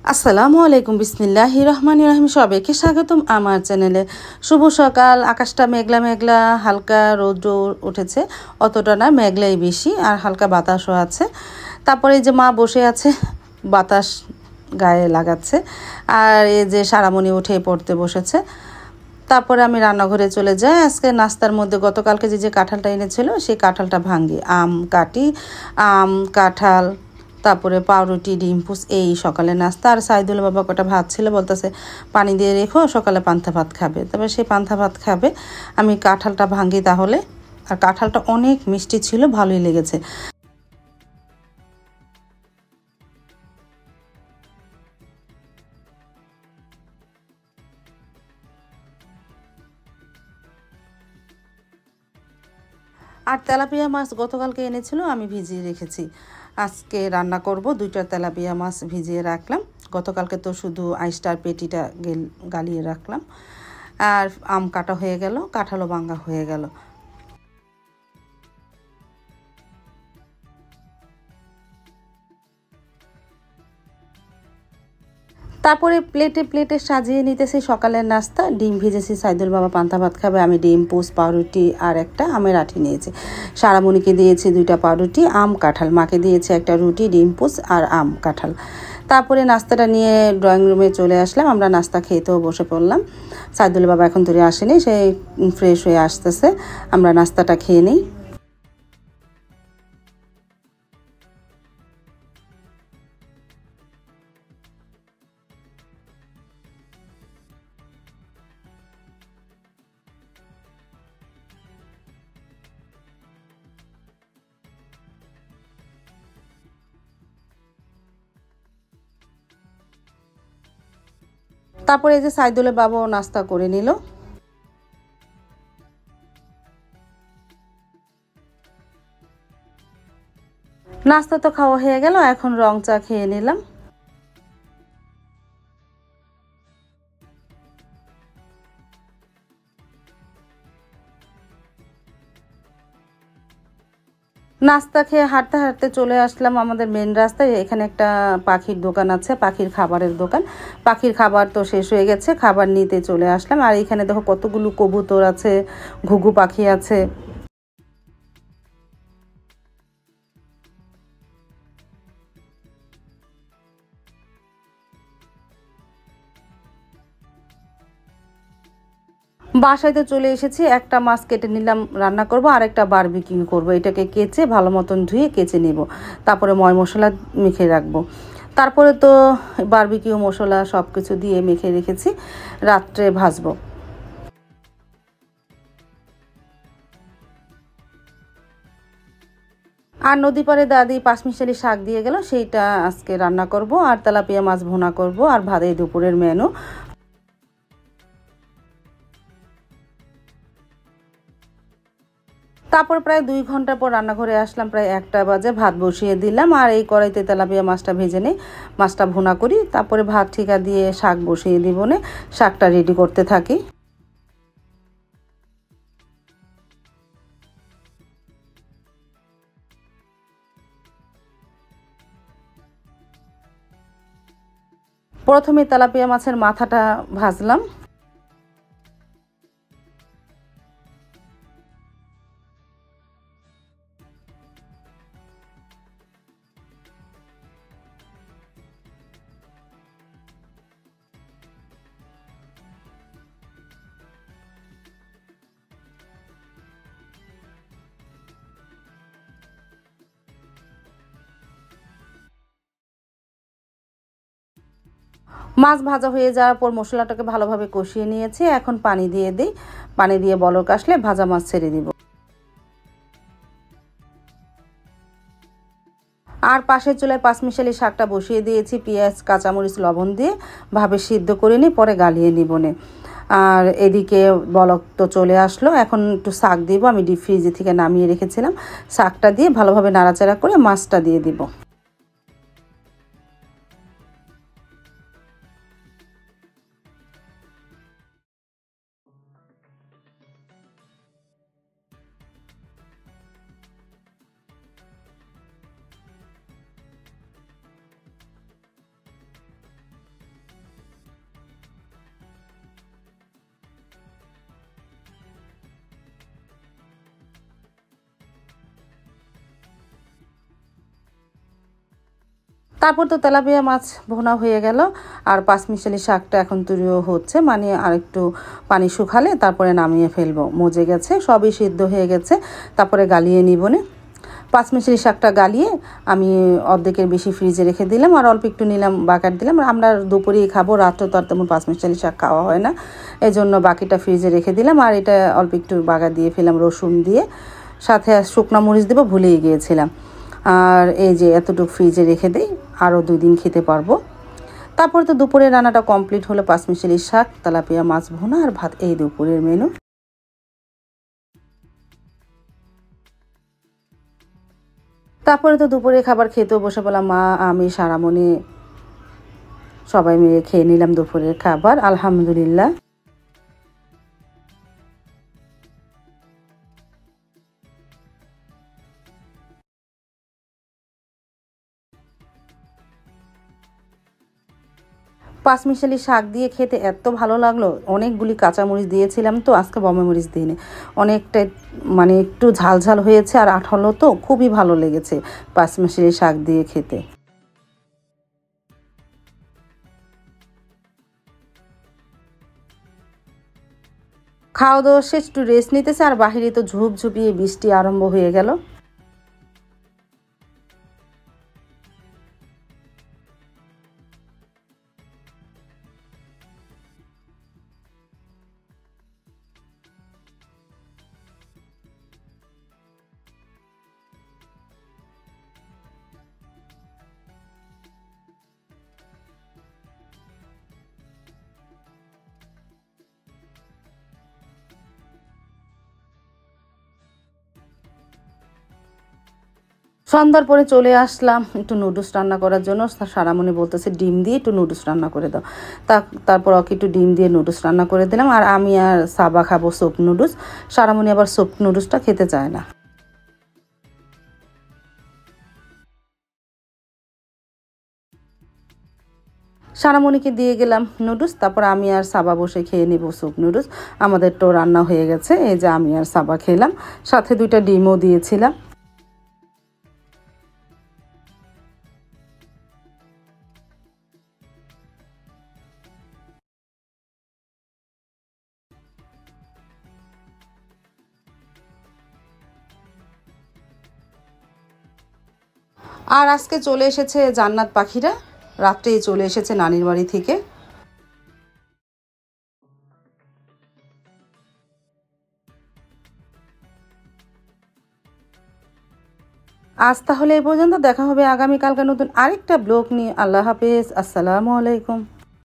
আসসালামু আলাইকুম, বিসমিল্লাহির রহমানির রহিম। সবাইকে স্বাগতম আমার চ্যানেলে। শুভ সকাল। আকাশটা মেঘলা মেঘলা, হালকা রৌদ্র উঠেছে, অতটা না, মেঘলাই বেশি, আর হালকা বাতাসও আছে। তারপরে এই যে মা বসে আছে, বাতাস গায়ে লাগাচ্ছে, আর এই যে সারামণি উঠে পড়তে বসেছে। তারপরে আমি রান্নাঘরে চলে যাই। আজকে নাস্তার মধ্যে গতকালকে যে কাঁঠালটা এনেছিল সেই কাঁঠালটা ভাঙি, আম কাটি, আম কাঁঠাল, তারপরে পাউরুটি ডিম পুষ, এই সকালে নাস্তা। আর সাইদুল বাবা কটা ভাত ছিল, বলতেছে পানি দিয়ে রেখো, সকালে পান্তা ভাত খাবে। তবে সেই পান্তা ভাত খাবে। আমি কাঁঠালটা ভাঙি তাহলে। আর কাঁঠালটা অনেক মিষ্টি ছিল, ভালোই লেগেছে। আর তেলাপিয়া মাছ গতকালকে এনেছিল, আমি ভিজিয়ে রেখেছি। আজকে রান্না করব, 2টা তেলাপিয়া মাছ ভিজিয়ে রাখলাম। গতকালকে তো শুধু আইসটার পেটিটা গালিয়ে রাখলাম। আর আম কাটা হয়ে গেল, কাঁঠালও ভাঙা হয়ে গেল। তারপরে প্লেটে প্লেটে সাজিয়ে নিতেছি সকালের নাস্তা। ডিম ভেজেছি, সাইদুল বাবা পান্তা ভাত খাবে, আমি ডিম পোস পাউরুটি আর একটা আমের আঁটি নিয়েছি। সারামণিকে দিয়েছি 2টা পাউরুটি, আম কাঁঠাল। মাকে দিয়েছি একটা রুটি, ডিম পোস আর আম কাঁঠাল। তারপরে নাস্তাটা নিয়ে ড্রয়িং রুমে চলে আসলাম। আমরা নাস্তা খেতেও বসে পড়লাম। সাইদুল বাবা এখন ধরে আসেনি, সে ফ্রেশ হয়ে আসতেছে। আমরা নাস্তাটা খেয়ে নিই। তারপরে এই যে সাইদুলের বাবাও নাস্তা করে নিল। নাস্তা তো খাওয়া হয়ে গেল, এখন রং চা খেয়ে নিলাম। নাস্তা খেয়ে হাঁটতে হাঁটতে চলে আসলাম আমাদের মেন রাস্তায়। এখানে একটা পাখির দোকান আছে, পাখির খাবারের দোকান। পাখির খাবার তো শেষ হয়ে গেছে, খাবার নিতে চলে আসলাম। আর এখানে দেখো কতগুলো কবুতর আছে, ঘুঘু পাখি আছে। বাসায় তো চলে এসেছি, একটা মাছ কেটে নিলাম, রান্না করব, আর একটা বারবিকিউ করব। এটাকে কেচে ভালো মতন ধুয়ে কেচে নেব, তারপরে ময় মশলা মেখে রাখবো। তারপরে তো বারবিকিউ মশলা সব কিছু দিয়ে মেখে রেখেছি, রাত্রে ভাজবো। আর নদী পাড়ে দাদি পাঁচমিশালি শাক দিয়ে গেল, সেইটা আজকে রান্না করব। আর তেলাপিয়া মাছ ভুনা করব, আর ভাতেই দুপুরের মেনু। তারপর প্রায় 2 ঘন্টা পর রান্নাঘরে আসলাম, প্রায় 1টা বাজে। ভাত বসিয়ে দিলাম, আর এই কড়াইতে তেলাপিয়া মাছটা ভেজে নিই, মাছটা ভুনা করি। তারপরে ভাত ঠিকা দিয়ে শাক বসিয়ে দিব, শাকটা রেডি করতে থাকি। প্রথমে তেলাপিয়া মাছের মাথাটা ভাজলাম। মাছ ভাজা হয়ে যাওয়ার পর মশলাটাকে ভালোভাবে কষিয়ে নিয়েছি, এখন পানি দিয়ে দিই। পানি দিয়ে বলক আসলে ভাজা মাছ ছেড়ে দিব। আর পাশের চুলায় পাঁচমিশালি শাকটা বসিয়ে দিয়েছি, পেঁয়াজ কাঁচামরিচ লবণ দিয়ে ভাবে সিদ্ধ করে নিই, পরে গালিয়ে নিব। আর এদিকে বলক তো চলে আসলো, এখন একটু শাক দিব। আমি ডিপ ফ্রিজে থেকে নামিয়ে রেখেছিলাম। শাকটা দিয়ে ভালোভাবে নাড়াচাড়া করে মাছটা দিয়ে দিব। তারপর তো তেলাপিয়া মাছ ভোনা হয়ে গেল, আর পাঁচমিশালি শাকটা এখন তৈরিও হচ্ছে, মানে আরেকটু পানি শুকালে তারপরে নামিয়ে ফেলবো। মজে গেছে, সবই সিদ্ধ হয়ে গেছে, তারপরে গালিয়ে নিবনে। পাঁচমিশালি শাকটা গালিয়ে আমি অর্ধেকের বেশি ফ্রিজে রেখে দিলাম, আর অল্প একটু নিলাম বাগার দিলাম। আমরা দুপুরেই খাবো, রাত্রে তো আর তেমন পাঁচমিশালি শাক খাওয়া হয় না, এই জন্য বাকিটা ফ্রিজে রেখে দিলাম। আর এটা অল্প একটু বাগার দিয়ে ফেলাম রসুন দিয়ে, সাথে শুকনো মরিচ দেবো, ভুলেই গিয়েছিলাম। আর এই যে এতটুকু ফ্রিজে রেখে দিই, আরও 2 দিন খেতে পারবো। তারপরে তো দুপুরের রান্নাটা কমপ্লিট হলো, পাঁচমিশালি শাক, তেলাপিয়া মাছ ভুনা আর ভাত, এই দুপুরের মেনু। তারপরে তো দুপুরে খাবার খেতেও বসে পড়লাম, মা আমি সারামণি সবাই মিলে খেয়ে নিলাম দুপুরের খাবার, আলহামদুলিল্লাহ। পাঁচমিশালি শাক দিয়ে খেতে এত ভালো লাগলো, অনেকগুলি কাঁচামরিচ দিয়েছিলাম তো, আজকে বমে মরিচ দিইনি, অনেকটা মানে একটু ঝাল ঝাল হয়েছে আর আঠালো, তো খুবই ভালো লেগেছে পাঁচমিশালি শাক দিয়ে খেতে। খাওয়া দাওয়া শেষ, একটু রেস্ট নিতেছে, আর বাহিরে তো ঝুপঝুপিয়ে বৃষ্টি আরম্ভ হয়ে গেল। সন্ধ্যার পরে চলে আসলাম একটু নুডলস রান্না করার জন্য। সারামণি বলতেছে ডিম দিয়ে একটু নুডলস রান্না করে দাও। তারপর ওকে একটু ডিম দিয়ে নুডলস রান্না করে দিলাম, আর আমি আর সাবা খাবো স্যুপ নুডলস। সারামণি আবার স্যুপ নুডলসটা খেতে চায় না। সারামণিকে দিয়ে গেলাম নুডলস, তারপর আমি আর সাবা বসে খেয়ে নেব স্যুপ নুডলস। আমাদের তো রান্না হয়ে গেছে, এই যে আমি আর সাবা খেলাম, সাথে 2টা ডিমও দিয়েছিলাম। আর আজকে চলে এসেছে জান্নাত পাখিরা, রাত্রেই চলে এসেছে নানির বাড়ি থেকে। আজ তাহলে এই পর্যন্ত, দেখা হবে আগামীকালকে নতুন আরেকটা ব্লগ নিয়ে। আল্লাহ হাফেজ, আসসালামু আলাইকুম।